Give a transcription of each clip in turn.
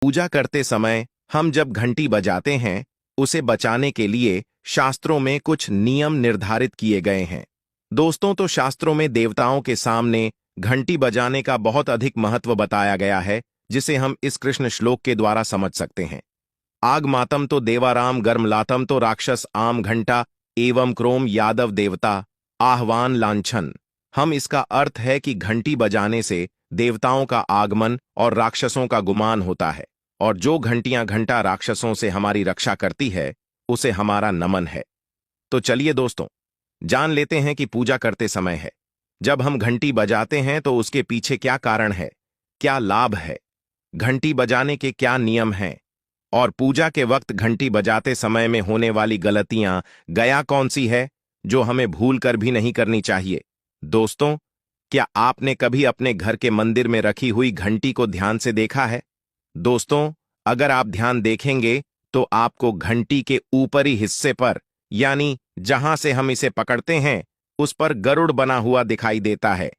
पूजा करते समय हम जब घंटी बजाते हैं, उसे बचाने के लिए शास्त्रों में कुछ नियम निर्धारित किए गए हैं। दोस्तों, तो शास्त्रों में देवताओं के सामने घंटी बजाने का बहुत अधिक महत्व बताया गया है, जिसे हम इस कृष्ण श्लोक के द्वारा समझ सकते हैं। आग मातम तो देवाराम गर्मलातम तो राक्षस आम घंटा एवं क्रोम यादव देवता आह्वान लांछन। हम इसका अर्थ है कि घंटी बजाने से देवताओं का आगमन और राक्षसों का गुमान होता है, और जो घंटियां घंटा राक्षसों से हमारी रक्षा करती है, उसे हमारा नमन है। तो चलिए दोस्तों, जान लेते हैं कि पूजा करते समय है जब हम घंटी बजाते हैं तो उसके पीछे क्या कारण है, क्या लाभ है, घंटी बजाने के क्या नियम हैं, और पूजा के वक्त घंटी बजाते समय में होने वाली गलतियां गया कौन सी है जो हमें भूल कर भी नहीं करनी चाहिए। दोस्तों, क्या आपने कभी अपने घर के मंदिर में रखी हुई घंटी को ध्यान से देखा है? दोस्तों, अगर आप ध्यान देखेंगे तो आपको घंटी के ऊपरी हिस्से पर, यानी जहां से हम इसे पकड़ते हैं, उस पर गरुड़ बना हुआ दिखाई देता है।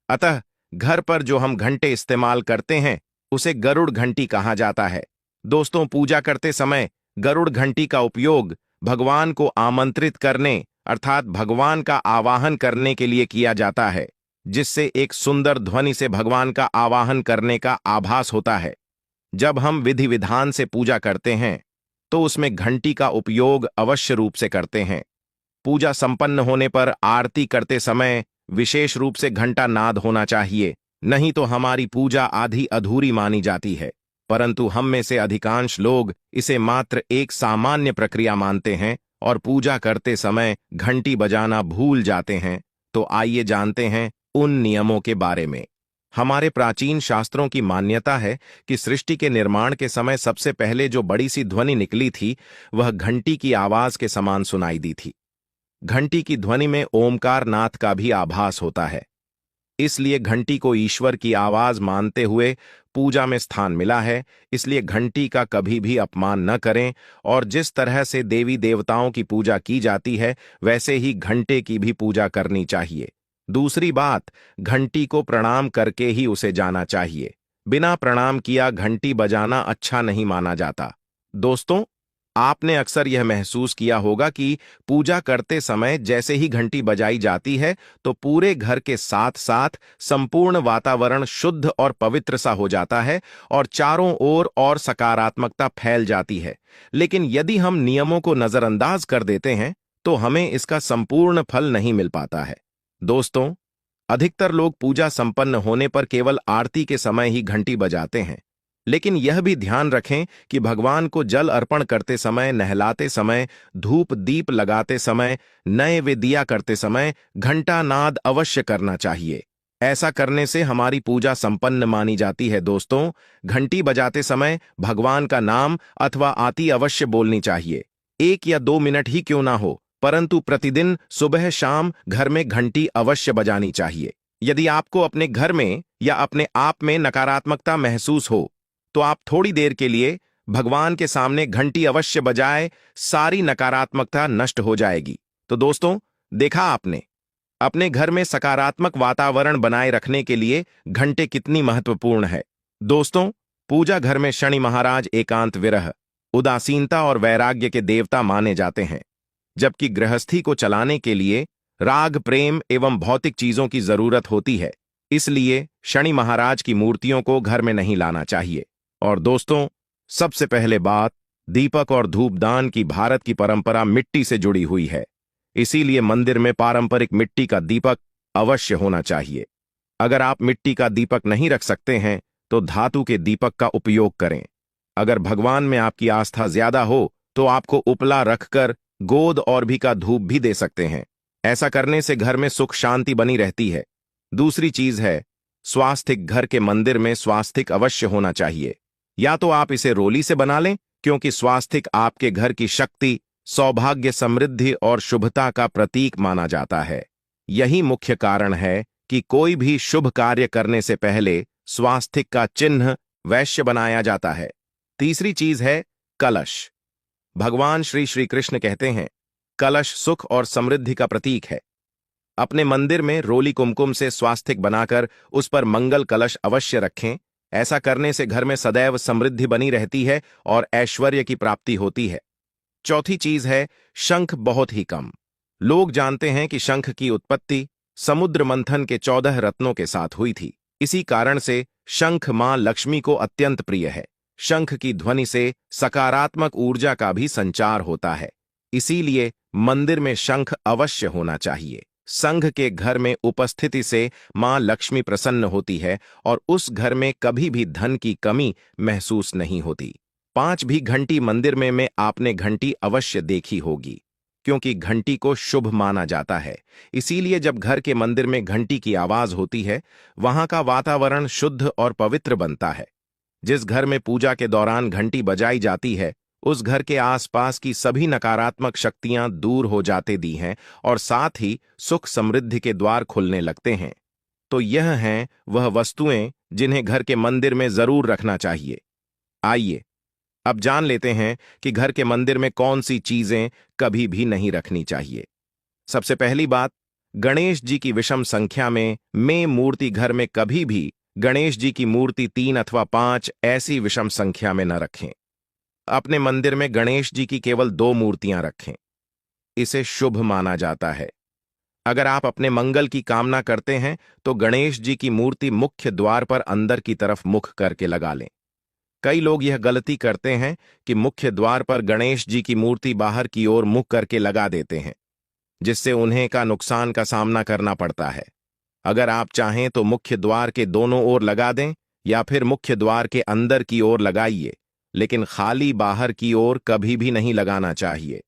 अतः घर पर जो हम घंटे इस्तेमाल करते हैं उसे गरुड़ घंटी कहा जाता है। दोस्तों, पूजा करते समय गरुड़ घंटी का उपयोग भगवान को आमंत्रित करने अर्थात भगवान का आवाहन करने के लिए किया जाता है, जिससे एक सुंदर ध्वनि से भगवान का आवाहन करने का आभास होता है। जब हम विधि विधान से पूजा करते हैं तो उसमें घंटी का उपयोग अवश्य रूप से करते हैं। पूजा संपन्न होने पर आरती करते समय विशेष रूप से घंटा नाद होना चाहिए, नहीं तो हमारी पूजा आधी अधूरी मानी जाती है। परंतु हम में से अधिकांश लोग इसे मात्र एक सामान्य प्रक्रिया मानते हैं और पूजा करते समय घंटी बजाना भूल जाते हैं। तो आइए जानते हैं उन नियमों के बारे में। हमारे प्राचीन शास्त्रों की मान्यता है कि सृष्टि के निर्माण के समय सबसे पहले जो बड़ी सी ध्वनि निकली थी, वह घंटी की आवाज के समान सुनाई दी थी। घंटी की ध्वनि में ओमकार नाथ का भी आभास होता है, इसलिए घंटी को ईश्वर की आवाज मानते हुए पूजा में स्थान मिला है। इसलिए घंटी का कभी भी अपमान न करें, और जिस तरह से देवी देवताओं की पूजा की जाती है, वैसे ही घंटे की भी पूजा करनी चाहिए। दूसरी बात, घंटी को प्रणाम करके ही उसे जाना चाहिए। बिना प्रणाम किया घंटी बजाना अच्छा नहीं माना जाता। दोस्तों, आपने अक्सर यह महसूस किया होगा कि पूजा करते समय जैसे ही घंटी बजाई जाती है तो पूरे घर के साथ साथ संपूर्ण वातावरण शुद्ध और पवित्र सा हो जाता है और चारों ओर और सकारात्मकता फैल जाती है। लेकिन यदि हम नियमों को नजरअंदाज कर देते हैं तो हमें इसका संपूर्ण फल नहीं मिल पाता है। दोस्तों, अधिकतर लोग पूजा संपन्न होने पर केवल आरती के समय ही घंटी बजाते हैं, लेकिन यह भी ध्यान रखें कि भगवान को जल अर्पण करते समय, नहलाते समय, धूप दीप लगाते समय, नए वे दिया करते समय घंटा नाद अवश्य करना चाहिए। ऐसा करने से हमारी पूजा संपन्न मानी जाती है। दोस्तों, घंटी बजाते समय भगवान का नाम अथवा आरती अवश्य बोलनी चाहिए। 1 या 2 मिनट ही क्यों ना हो, परंतु प्रतिदिन सुबह शाम घर में घंटी अवश्य बजानी चाहिए। यदि आपको अपने घर में या अपने आप में नकारात्मकता महसूस हो तो आप थोड़ी देर के लिए भगवान के सामने घंटी अवश्य बजाए, सारी नकारात्मकता नष्ट हो जाएगी। तो दोस्तों, देखा आपने, अपने घर में सकारात्मक वातावरण बनाए रखने के लिए घंटे कितनी महत्वपूर्ण है। दोस्तों, पूजा घर में शनि महाराज एकांत विरह, उदासीनता और वैराग्य के देवता माने जाते हैं, जबकि गृहस्थी को चलाने के लिए राग प्रेम एवं भौतिक चीजों की जरूरत होती है। इसलिए शनि महाराज की मूर्तियों को घर में नहीं लाना चाहिए। और दोस्तों, सबसे पहले बात, दीपक और धूपदान की भारत की परंपरा मिट्टी से जुड़ी हुई है। इसीलिए मंदिर में पारंपरिक मिट्टी का दीपक अवश्य होना चाहिए। अगर आप मिट्टी का दीपक नहीं रख सकते हैं तो धातु के दीपक का उपयोग करें। अगर भगवान में आपकी आस्था ज्यादा हो तो आपको उपला रखकर गोद और भी का धूप भी दे सकते हैं। ऐसा करने से घर में सुख शांति बनी रहती है। दूसरी चीज है स्वास्तिक। घर के मंदिर में स्वास्तिक अवश्य होना चाहिए। या तो आप इसे रोली से बना लें, क्योंकि स्वास्तिक आपके घर की शक्ति, सौभाग्य, समृद्धि और शुभता का प्रतीक माना जाता है। यही मुख्य कारण है कि कोई भी शुभ कार्य करने से पहले स्वास्तिक का चिन्ह वैश्य बनाया जाता है। तीसरी चीज है कलश। भगवान श्री श्री कृष्ण कहते हैं, कलश सुख और समृद्धि का प्रतीक है। अपने मंदिर में रोली कुमकुम से स्वास्तिक बनाकर उस पर मंगल कलश अवश्य रखें। ऐसा करने से घर में सदैव समृद्धि बनी रहती है और ऐश्वर्य की प्राप्ति होती है। चौथी चीज है शंख बहुत ही कम। लोग जानते हैं कि शंख की उत्पत्ति समुद्र मंथन के 14 रत्नों के साथ हुई थी। इसी कारण से शंख मां लक्ष्मी को अत्यंत प्रिय है। शंख की ध्वनि से सकारात्मक ऊर्जा का भी संचार होता है, इसीलिए मंदिर में शंख अवश्य होना चाहिए। संघ के घर में उपस्थिति से मां लक्ष्मी प्रसन्न होती है और उस घर में कभी भी धन की कमी महसूस नहीं होती। 5 भी घंटी मंदिर में आपने घंटी अवश्य देखी होगी, क्योंकि घंटी को शुभ माना जाता है। इसीलिए जब घर के मंदिर में घंटी की आवाज होती है, वहां का वातावरण शुद्ध और पवित्र बनता है। जिस घर में पूजा के दौरान घंटी बजाई जाती है, उस घर के आसपास की सभी नकारात्मक शक्तियां दूर हो जाते दी हैं और साथ ही सुख समृद्धि के द्वार खुलने लगते हैं। तो यह हैं वह वस्तुएं जिन्हें घर के मंदिर में जरूर रखना चाहिए। आइए अब जान लेते हैं कि घर के मंदिर में कौन सी चीजें कभी भी नहीं रखनी चाहिए। सबसे पहली बात, गणेश जी की विषम संख्या में मूर्ति घर में कभी भी गणेश जी की मूर्ति 3 अथवा 5 ऐसी विषम संख्या में न रखें। अपने मंदिर में गणेश जी की केवल 2 मूर्तियां रखें, इसे शुभ माना जाता है। अगर आप अपने मंगल की कामना करते हैं तो गणेश जी की मूर्ति मुख्य द्वार पर अंदर की तरफ मुख करके लगा लें। कई लोग यह गलती करते हैं कि मुख्य द्वार पर गणेश जी की मूर्ति बाहर की ओर मुख करके लगा देते हैं, जिससे उन्हें का नुकसान का सामना करना पड़ता है। अगर आप चाहें तो मुख्य द्वार के दोनों ओर लगा दें या फिर मुख्य द्वार के अंदर की ओर लगाइए, लेकिन खाली बाहर की ओर कभी भी नहीं लगाना चाहिए।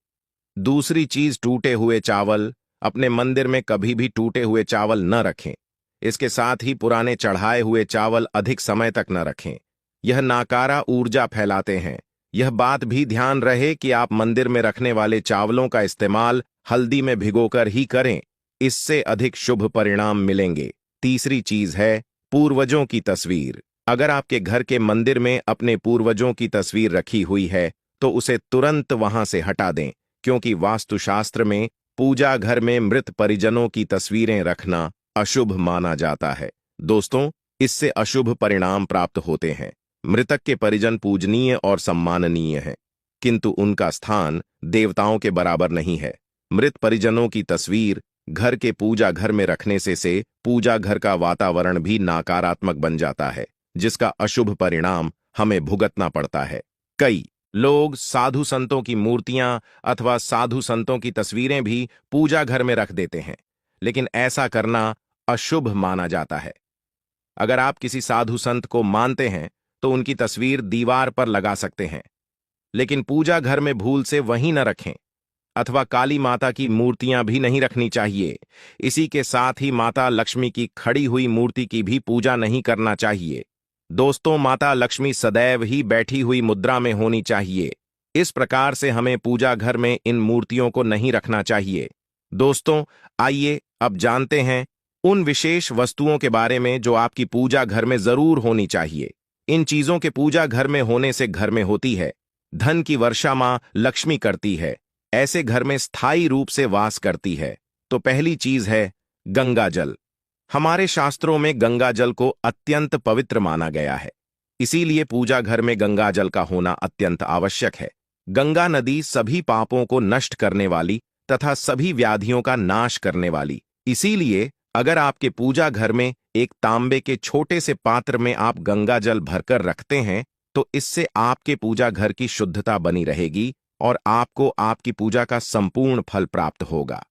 दूसरी चीज, टूटे हुए चावल। अपने मंदिर में कभी भी टूटे हुए चावल न रखें। इसके साथ ही पुराने चढ़ाए हुए चावल अधिक समय तक न रखें, यह नाकारा ऊर्जा फैलाते हैं। यह बात भी ध्यान रहे कि आप मंदिर में रखने वाले चावलों का इस्तेमाल हल्दी में भिगोकर ही करें, इससे अधिक शुभ परिणाम मिलेंगे। तीसरी चीज है पूर्वजों की तस्वीर। अगर आपके घर के मंदिर में अपने पूर्वजों की तस्वीर रखी हुई है तो उसे तुरंत वहां से हटा दें, क्योंकि वास्तुशास्त्र में पूजा घर में मृत परिजनों की तस्वीरें रखना अशुभ माना जाता है। दोस्तों, इससे अशुभ परिणाम प्राप्त होते हैं। मृतक के परिजन पूजनीय और सम्माननीय हैं, किंतु उनका स्थान देवताओं के बराबर नहीं है। मृत परिजनों की तस्वीर घर के पूजा घर में रखने से पूजा घर का वातावरण भी नकारात्मक बन जाता है, जिसका अशुभ परिणाम हमें भुगतना पड़ता है। कई लोग साधु संतों की मूर्तियां अथवा साधु संतों की तस्वीरें भी पूजा घर में रख देते हैं, लेकिन ऐसा करना अशुभ माना जाता है। अगर आप किसी साधु संत को मानते हैं तो उनकी तस्वीर दीवार पर लगा सकते हैं, लेकिन पूजा घर में भूल से वहीं न रखें। अथवा काली माता की मूर्तियां भी नहीं रखनी चाहिए। इसी के साथ ही माता लक्ष्मी की खड़ी हुई मूर्ति की भी पूजा नहीं करना चाहिए। दोस्तों, माता लक्ष्मी सदैव ही बैठी हुई मुद्रा में होनी चाहिए। इस प्रकार से हमें पूजा घर में इन मूर्तियों को नहीं रखना चाहिए। दोस्तों, आइए अब जानते हैं उन विशेष वस्तुओं के बारे में जो आपकी पूजा घर में जरूर होनी चाहिए। इन चीजों के पूजा घर में होने से घर में होती है धन की वर्षा मां लक्ष्मी करती है, ऐसे घर में स्थायी रूप से वास करती है। तो पहली चीज है गंगा जल। हमारे शास्त्रों में गंगा जल को अत्यंत पवित्र माना गया है, इसीलिए पूजा घर में गंगा जल का होना अत्यंत आवश्यक है। गंगा नदी सभी पापों को नष्ट करने वाली तथा सभी व्याधियों का नाश करने वाली, इसीलिए अगर आपके पूजा घर में एक तांबे के छोटे से पात्र में आप गंगा जल भरकर रखते हैं तो इससे आपके पूजा घर की शुद्धता बनी रहेगी और आपको आपकी पूजा का संपूर्ण फल प्राप्त होगा।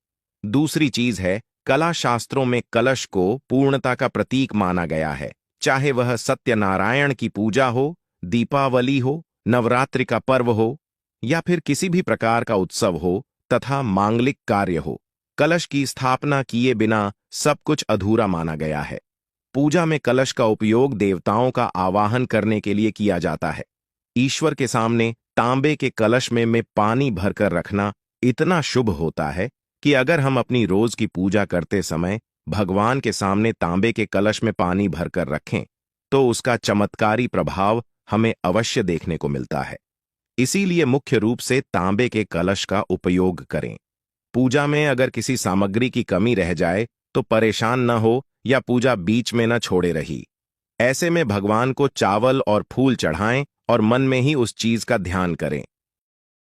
दूसरी चीज है कला शास्त्रों में कलश को पूर्णता का प्रतीक माना गया है। चाहे वह सत्यनारायण की पूजा हो, दीपावली हो, नवरात्रि का पर्व हो या फिर किसी भी प्रकार का उत्सव हो तथा मांगलिक कार्य हो, कलश की स्थापना किए बिना सब कुछ अधूरा माना गया है। पूजा में कलश का उपयोग देवताओं का आवाहन करने के लिए किया जाता है। ईश्वर के सामने तांबे के कलश में पानी भरकर रखना इतना शुभ होता है कि अगर हम अपनी रोज की पूजा करते समय भगवान के सामने तांबे के कलश में पानी भरकर रखें तो उसका चमत्कारी प्रभाव हमें अवश्य देखने को मिलता है। इसीलिए मुख्य रूप से तांबे के कलश का उपयोग करें। पूजा में अगर किसी सामग्री की कमी रह जाए तो परेशान न हो या पूजा बीच में न छोड़े रही। ऐसे में भगवान को चावल और फूल चढ़ाएं और मन में ही उस चीज का ध्यान करें।